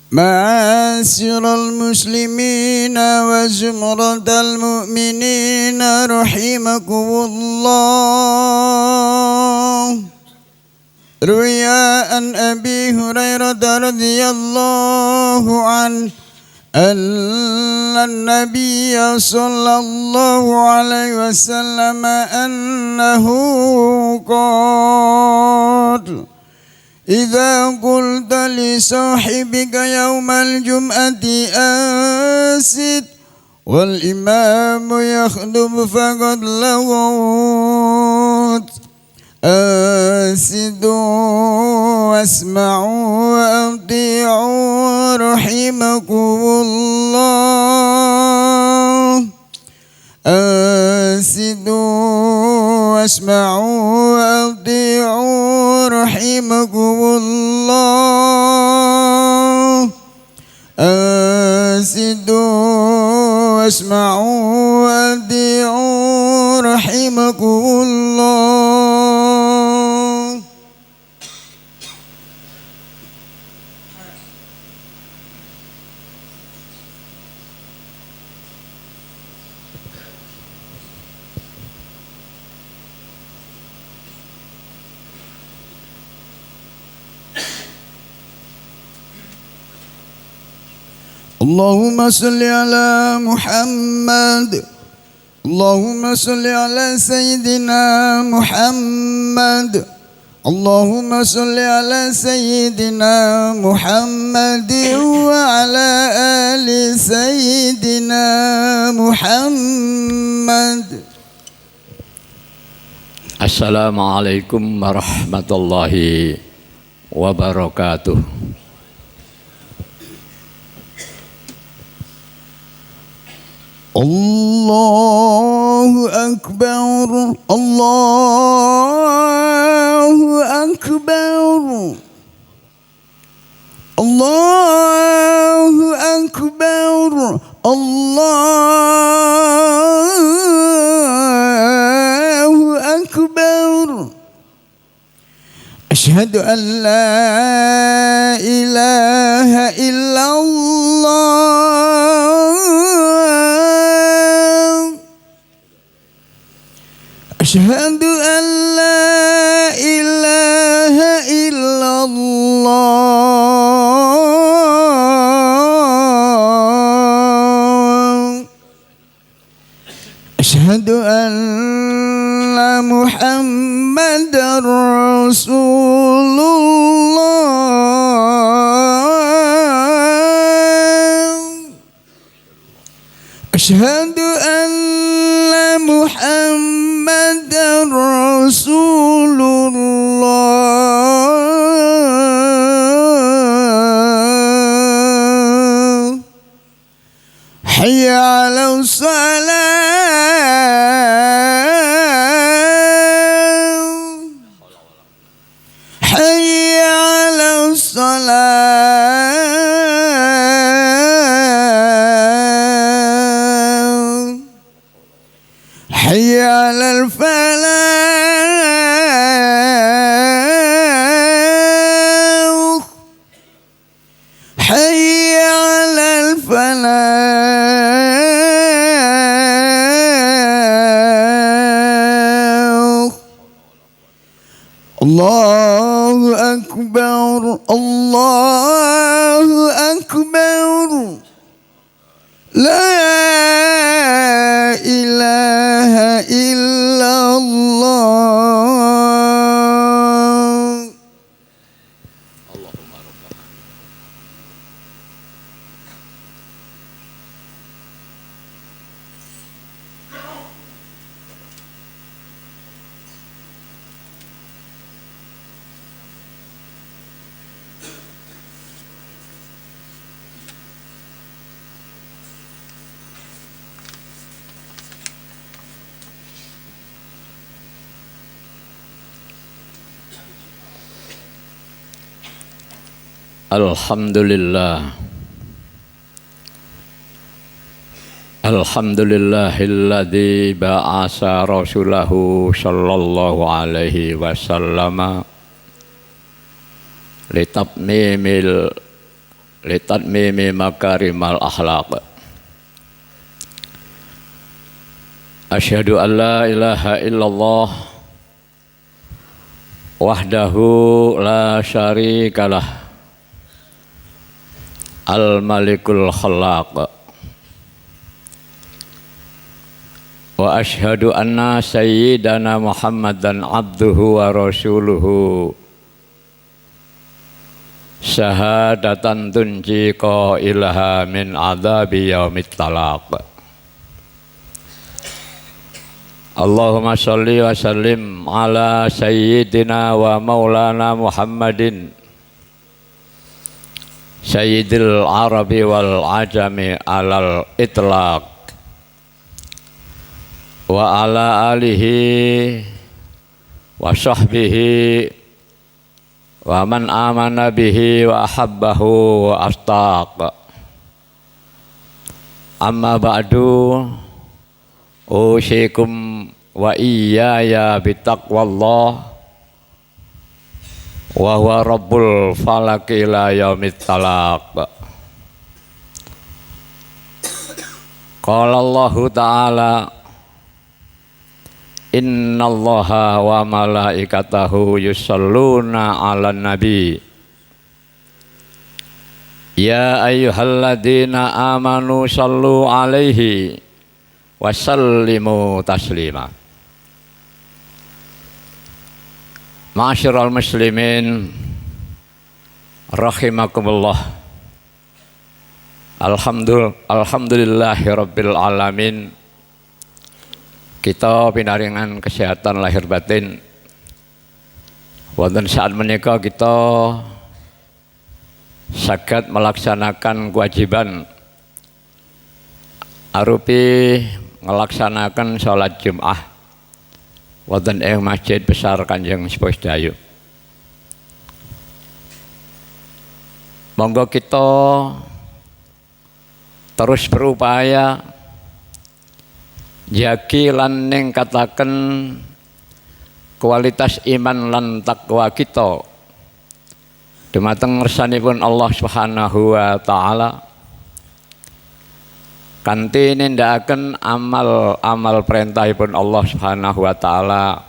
معاشر المسلمين وزمرة المؤمنين رحمكم الله. روي عن أبي هريرة رضي الله عنه أن النبي صلى الله عليه وسلم أنه قال: إذا قلت لصاحبك يوم الجمعة أنصت والإمام يخطب فقد لغوت. أنصتوا واسمعوا وأطيعوا رحمكم الله. أنصتوا واسمعوا وأطيعوا رحمكم الله. أنصتوا واسمعوا وأطيعوا رحمكم الله. اللهم صل على محمد. اللهم صل على سيدنا محمد. اللهم صل على سيدنا محمد وعلى آل سيدنا محمد. Assalamualaikum warahmatullahi wabarakatuh. Allahu Akbar, Allahu Akbar, Allahu Akbar, Allahu Akbar. Asyhadu an la ilaha illallah. Asyhadu an la ilaha illallah. Asyhadu anna Muhammadar Rasulullah. Asyhadu anna Muhammadar Rasulullah. Hayya 'alas salat. Hayya 'alas salat. Hayya 'alal falah. Hayya 'alal falah. Allahu Akbar, Allahu Akbar. La ilaha illallah. Allahumma rabbana. Alhamdulillah. Alhamdulillahilladzi ba'asa rasulahu sallallahu alaihi wasallam litatmimil litatmimi makarimal akhlaq. Asyhadu an la ilaha illallah wahdahu la syarikalah al-malikul khallaq. Wa asyhadu anna sayyidana Muhammadan abduhu wa rasuluhu syahadatan tunji qailaha min adzabi yaumit talaq. Allahumma sholli wa sallim ala sayyidina wa maulana Muhammadin sayyidil arabi wal ajami alal itlaq wa ala alihi wa sahbihi wa man amana bihi wa ahabbahu wa astaq. Amma ba'du, usikum wa iyaya bitaqwallah wa huwa rabbul falaki ila yaumit talaq. Qala Allahu ta'ala innallaha wa malaikatahu yusholluna 'alan nabi ya ayyuhalladzina amanu shallu 'alaihi wa sallimu taslima. Ma'asyiral muslimin rahimakumullah. Alhamdulillahi rabbil alamin. Kita pinaringan kesehatan lahir batin. Wonten saat menika kita saged melaksanakan kewajiban arupi melaksanakan sholat Jum'ah wonten ing Masjid Besar Kanjeng Sepuh Sedayu. Monggo kita terus berupaya jagi lan ningkataken kualitas iman lan takwa kita dumateng ngersanipun Allah Subhanahu wa taala kanthi nindakaken amal perintahipun Allah Subhanahu wa taala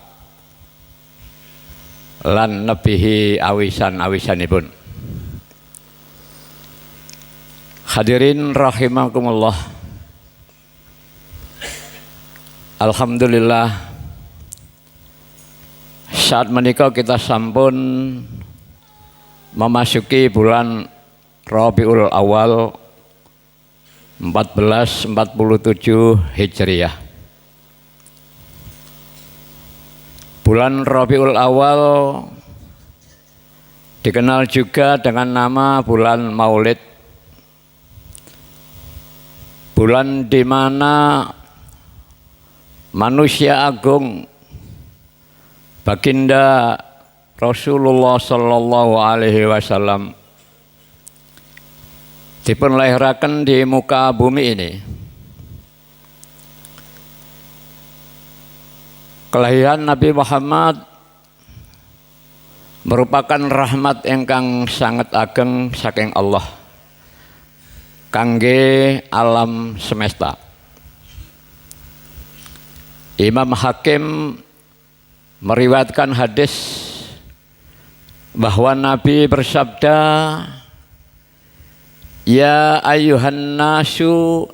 lan nebihi awisan-awisanipun. Hadirin rahimakumullah. Alhamdulillah saat menika kita sampun memasuki bulan Rabiul Awal 1447 Hijriah. Bulan Rabiul Awal dikenal juga dengan nama bulan Maulid. Bulan di mana manusia agung Baginda Rasulullah sallallahu alaihi wasallam dipunlairaken di muka bumi ini. Kelahiran Nabi Muhammad merupakan rahmat ingkang sangat ageng saking Allah kangge alam semesta. Imam Hakim meriwayatkan hadis bahwa Nabi bersabda, ya ayyuhan nasu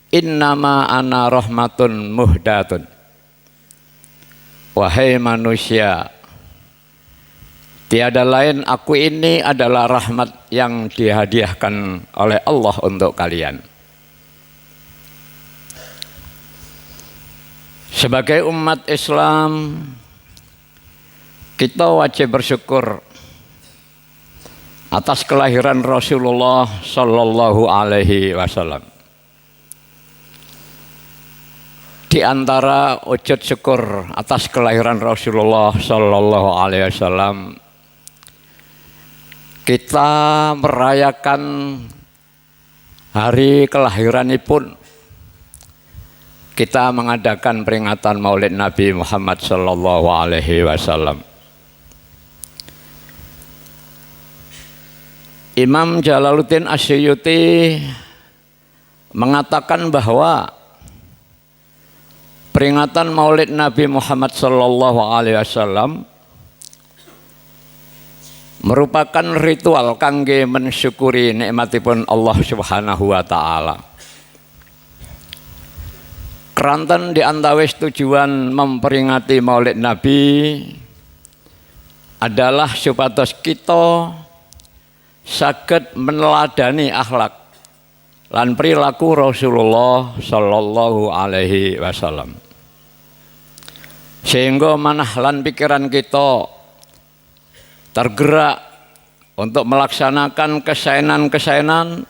innama ana rahmatun muhdatun. Wahai manusia, tiada lain aku ini adalah rahmat yang dihadiahkan oleh Allah untuk kalian. Sebagai umat Islam, kita wajib bersyukur atas kelahiran Rasulullah sallallahu alaihi wasallam. Di antara wujud syukur atas kelahiran Rasulullah sallallahu alaihi wasallam, kita merayakan hari kelahiranipun. Kita mengadakan peringatan Maulid Nabi Muhammad sallallahu alaihi wasallam. Imam Jalaluddin Asyuyuti mengatakan bahwa peringatan Maulid Nabi Muhammad sallallahu alaihi wasallam merupakan ritual kangge mensyukuri nikmatipun Allah Subhanahu wa taala. Keranten di antawis tujuan memperingati Maulid Nabi adalah supados kita saged meneladani akhlak lan perilaku Rasulullah sallallahu alaihi wasallam. Sehingga manah lan pikiran kita tergerak untuk melaksanakan kesaenan-kesaenan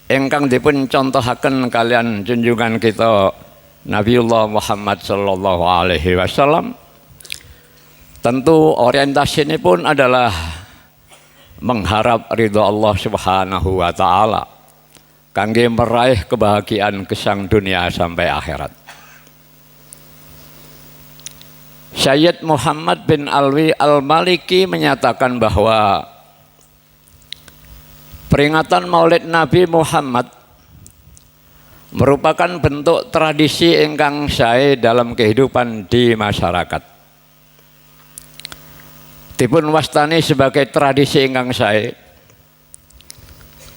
ingkang dipun contohaken kalian junjungan kita Nabiullah Muhammad sallallahu alaihi wasallam. Tentu orientasi ini pun adalah mengharap ridho Allah Subhanahu wa taala kangge meraih kebahagiaan gesang dunia sampai akhirat. Syed Muhammad bin Alwi Al-Maliki menyatakan bahwa peringatan Maulid Nabi Muhammad merupakan bentuk tradisi ingkang sae dalam kehidupan di masyarakat. Dipun wastani sebagai tradisi ingkang sae.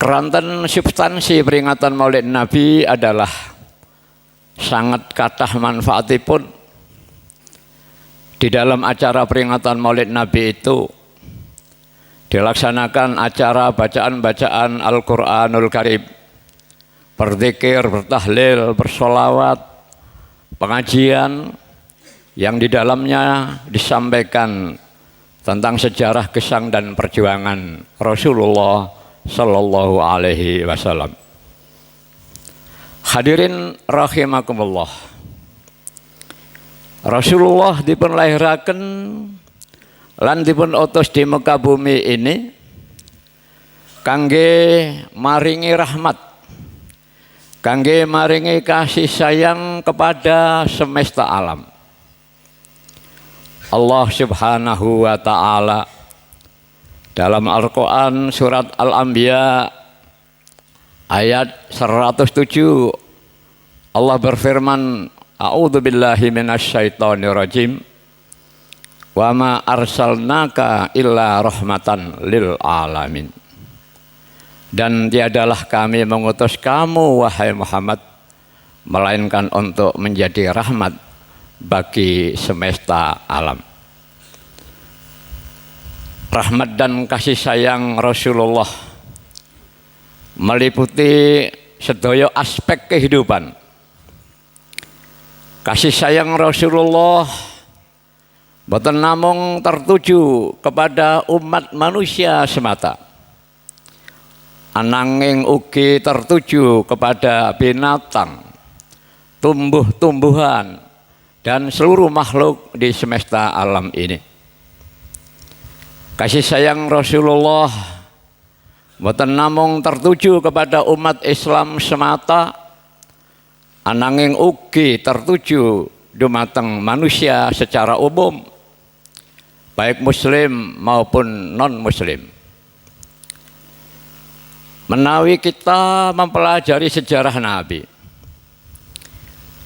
Keranten substansi peringatan Maulid Nabi adalah sangat kathah manfaatipun. Di dalam acara peringatan Maulid Nabi itu dilaksanakan acara bacaan-bacaan Al-Quranul Karim, berzikir, bertahlil, bersolawat, pengajian yang di dalamnya disampaikan tentang sejarah gesang dan perjuangan Rasulullah sallallahu alaihi wasallam. Hadirin rahimakumullah. Rasulullah dipun lahiraken lan dipun utus di muka bumi ini kangge maringi rahmat, kangge maringi kasih sayang kepada semesta alam. Allah Subhanahu wa taala dalam Al-Qur'an surat Al-Anbiya ayat 107 Allah berfirman, a'udzubillahi minasyaitonirrajim, wa ma arsalnaka illa rahmatan lil alamin. Dan tiadalah kami mengutus kamu wahai Muhammad melainkan untuk menjadi rahmat bagi semesta alam. Rahmat dan kasih sayang Rasulullah meliputi sedaya aspek kehidupan. Kasih sayang Rasulullah boten namung tertuju kepada umat manusia semata, ananging ugi tertuju kepada binatang, tumbuh-tumbuhan, dan seluruh makhluk di semesta alam ini. Kasih sayang Rasulullah boten namung tertuju kepada umat Islam semata, ananging ugi tertuju dumateng manusia secara umum, baik muslim maupun non muslim. Menawi kita mempelajari sejarah Nabi,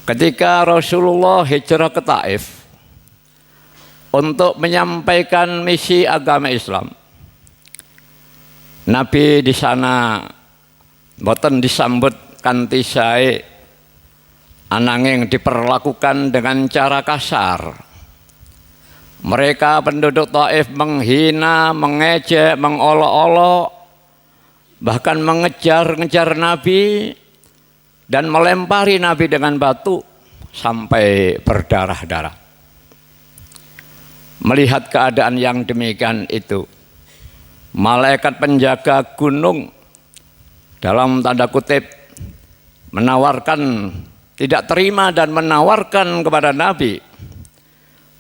ketika Rasulullah hijrah ke Taif untuk menyampaikan misi agama Islam, Nabi di sana boten disambut kanthi sae, ananging diperlakukan dengan cara kasar. Mereka penduduk Taif menghina, mengejek, mengolok-olok, bahkan mengejar-ngejar Nabi dan melempari Nabi dengan batu sampai berdarah-darah. Melihat keadaan yang demikian itu, malaikat penjaga gunung dalam tanda kutip menawarkan, tidak terima dan menawarkan kepada Nabi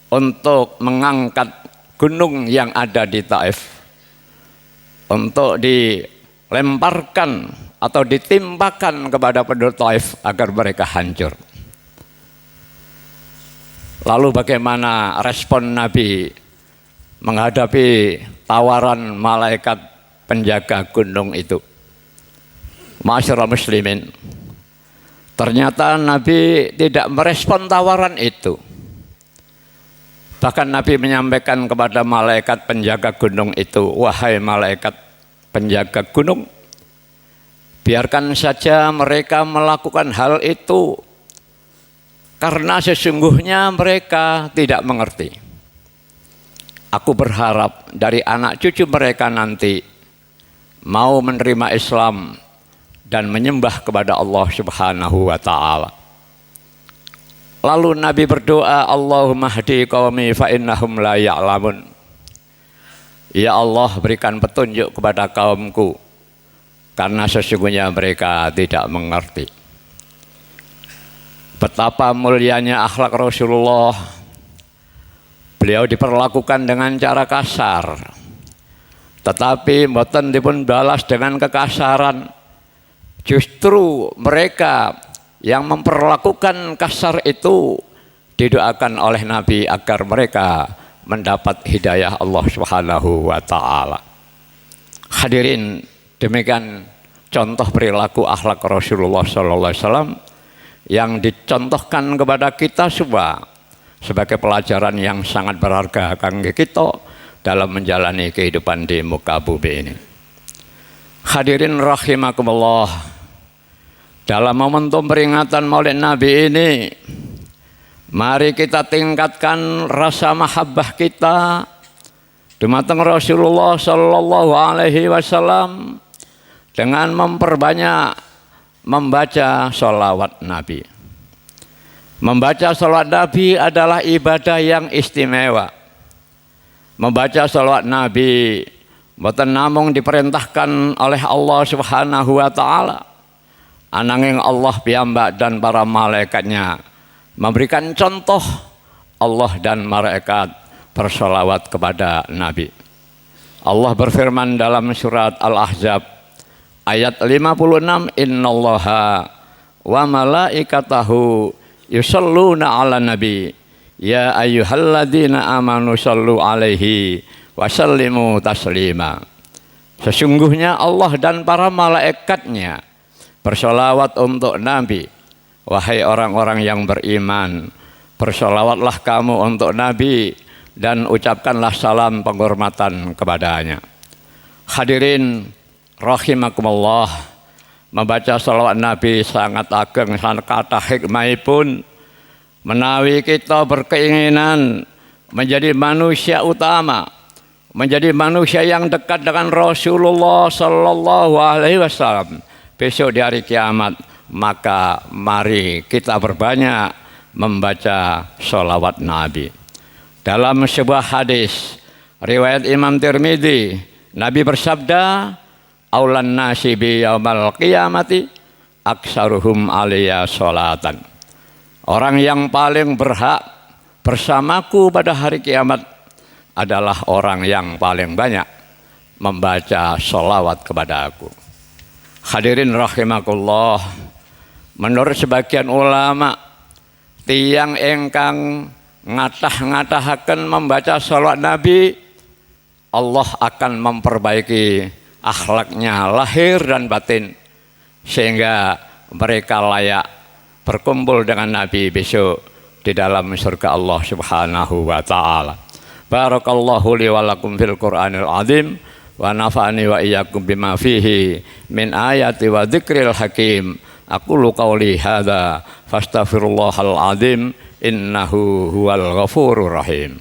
untuk mengangkat gunung yang ada di Taif untuk dilemparkan atau ditimpakan kepada penduduk Taif agar mereka hancur. Lalu bagaimana respon Nabi menghadapi tawaran malaikat penjaga gunung itu. Ma'asyiral muslimin, ternyata Nabi tidak merespon tawaran itu. Bahkan Nabi menyampaikan kepada malaikat penjaga gunung itu, wahai malaikat penjaga gunung, biarkan saja mereka melakukan hal itu, karena sesungguhnya mereka tidak mengerti. Aku berharap dari anak cucu mereka nanti mau menerima Islam dan menyembah kepada Allah Subhanahu wa ta'ala. Lalu Nabi berdoa, Allahumma hdi qaumi fa innahum la ya'lamun. Ya Allah, berikan petunjuk kepada kaumku, karena sesungguhnya mereka tidak mengerti. Betapa mulianya akhlak Rasulullah. Beliau diperlakukan dengan cara kasar, tetapi mboten dipun balas dengan kekasaran. Justru mereka yang memperlakukan kasar itu didoakan oleh Nabi agar mereka mendapat hidayah Allah Subhanahu wa ta'ala. Hadirin, demikian contoh perilaku akhlak Rasulullah sallallahu alaihi wasallam yang dicontohkan kepada kita semua sebagai pelajaran yang sangat berharga kangge kita dalam menjalani kehidupan di muka bumi ini. Hadirin rahimakumullah, dalam momentum peringatan Maulid Nabi ini, mari kita tingkatkan rasa mahabbah kita dumateng Rasulullah sallallahu alaihi wasallam dengan memperbanyak membaca sholawat Nabi. Membaca sholawat Nabi adalah ibadah yang istimewa. Membaca sholawat Nabi boten namung diperintahkan oleh Allah Subhanahu wa ta'ala, ananging Allah piyambak dan para malaikatnya memberikan contoh. Allah dan malaikat bersolawat kepada Nabi. Allah berfirman dalam surat Al-Ahzab ayat 56, innallaha wa malaikatahu yusalluna ala nabi ya ayyuhalladzina amanu sallu alaihi wa sallimu taslima. Sesungguhnya Allah dan para malaikatnya bersolawat untuk Nabi. Wahai orang-orang yang beriman, bersolawatlah kamu untuk Nabi dan ucapkanlah salam penghormatan kepadanya. Hadirin rahimakumullah, membaca sholawat Nabi sangat ageng, sangat kata hikmahipun menawi kita berkeinginan menjadi manusia utama, menjadi manusia yang dekat dengan Rasulullah sallallahu alaihi wasallam besok di hari kiamat, maka mari kita berbanyak membaca sholawat Nabi. Dalam sebuah hadis riwayat Imam Tirmidzi, Nabi bersabda, aulan nasi bi yaumal qiyamati aksaruhum alaiya sholatan. Orang yang paling berhak bersamaku pada hari kiamat adalah orang yang paling banyak membaca sholawat kepada aku. Hadirin rahimakumullah, menurut sebagian ulama, tiang engkang ngatah-ngatahaken membaca sholawat Nabi, Allah akan memperbaiki akhlaknya lahir dan batin sehingga mereka layak berkumpul dengan Nabi besok di dalam surga Allah Subhanahu wa ta'ala. Barakallahu li wa lakum fil Qur'anil azim wa nafa'ani wa iyyakum bima fihi min ayati wa dzikril hakim. Aqulu qauli hadza fastaghfirullahal azim innahu huwal ghafurur rahim.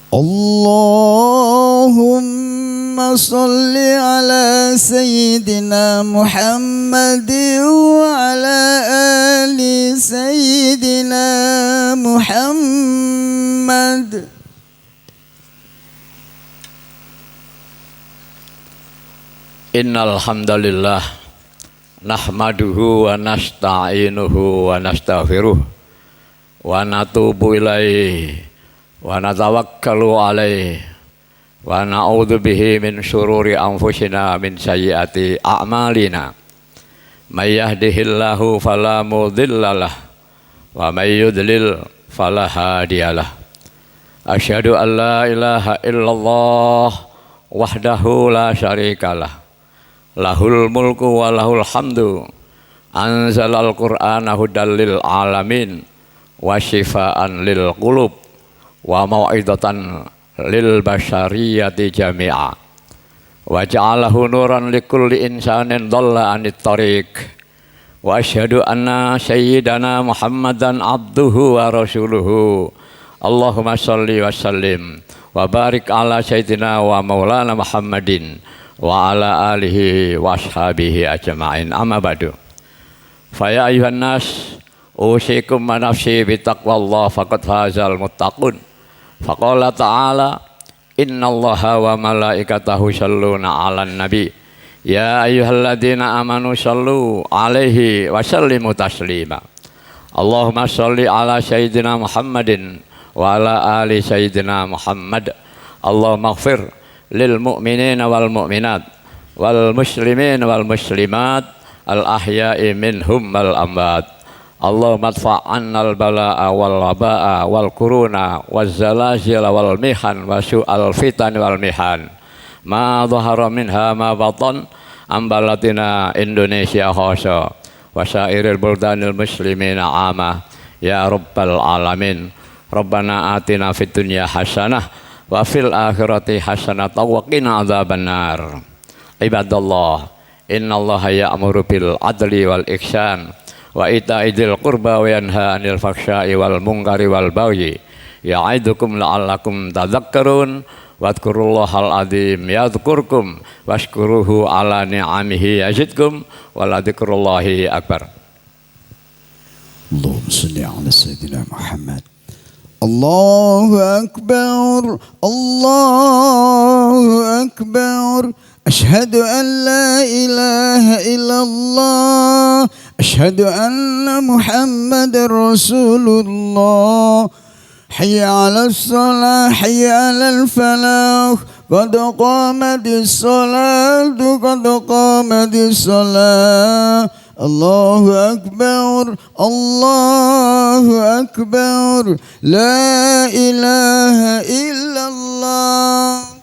Allahumma salli ala Sayyidina Muhammad wa ala ali Sayyidina Muhammad. Innal hamdalillah nahmaduhu wa nasta'inuhu wa nastaghfiruh wa natubu ilaihi wa natawakkalu alaihi wa na'udzu bihi min syururi anfusina min sayyiati a'malina may yahdihillahu fala mudhillalah wa may yudlil fala hadiyalah. Asyhadu an la ilaha illallah wahdahu la syarikalah. Lahul mulku wa lahul hamdu. Anzalal Qur'ana hudal lil alamin wa syifaan lil qulub wa mau'izatan lil basyariyati jami'a. Wa ja'alahu nuran likulli insanin dhalla anit tariq. Wa asyhadu anna sayyidana Muhammadan abduhu wa rasuluhu. Allahumma shalli wa sallim wa barik ala sayyidina wa maulana Muhammadin wa ala alihi wa ashabihi ajma'in. Amma ba'du. Fa ya ayuhan nas usikum wa nafsi bi taqwallah faqad fazal muttaqun. Faqala ta'ala innallaha wa malaikatahu yusholluna 'alan nabi ya ayyuhalladzina amanu shallu 'alaihi wa sallimu taslima. Allahumma shalli ala sayyidina Muhammadin wa ala ali sayyidina Muhammad. Allahumma ighfir lil mu'minina wal mu'minat wal muslimin wal muslimat al ahya'i minhum wal amwat. Allahumma adfa' 'annal balaa'a wal wabaa'a wal kuruna waz zalazila wal mihan wa su'al fitan wal mihan ma dhahara minha ma batan am balatina Indonesia khassa wa sairil buldanil muslimina 'ama ya rabbal alamin. Rabbana atina fid dunya hasanah wa fil akhirati hasanah wa qina adzabannar. Ibadallah, innallaha ya'muru bil adli wal ihsan wa ita'idil qurba wa yanha 'anil fahsya'i wal munkari wal baghi ya'idukum la'allakum tadhakkarun wadhkurullahal azim yadhkurkum washkuruhu ala ni'amihi yazidkum wa la dzikrullahi akbar. Allahumma shalli ala sayyidina Muhammad. Allahu akbar, Allahu akbar. Asyhadu an la ilaha illallah. أشهد أن محمد رسول الله. حي على الصلاة حي على الفلاح قد قامت الصلاة قد قامت الصلاة. الله أكبر الله أكبر لا إله إلا الله.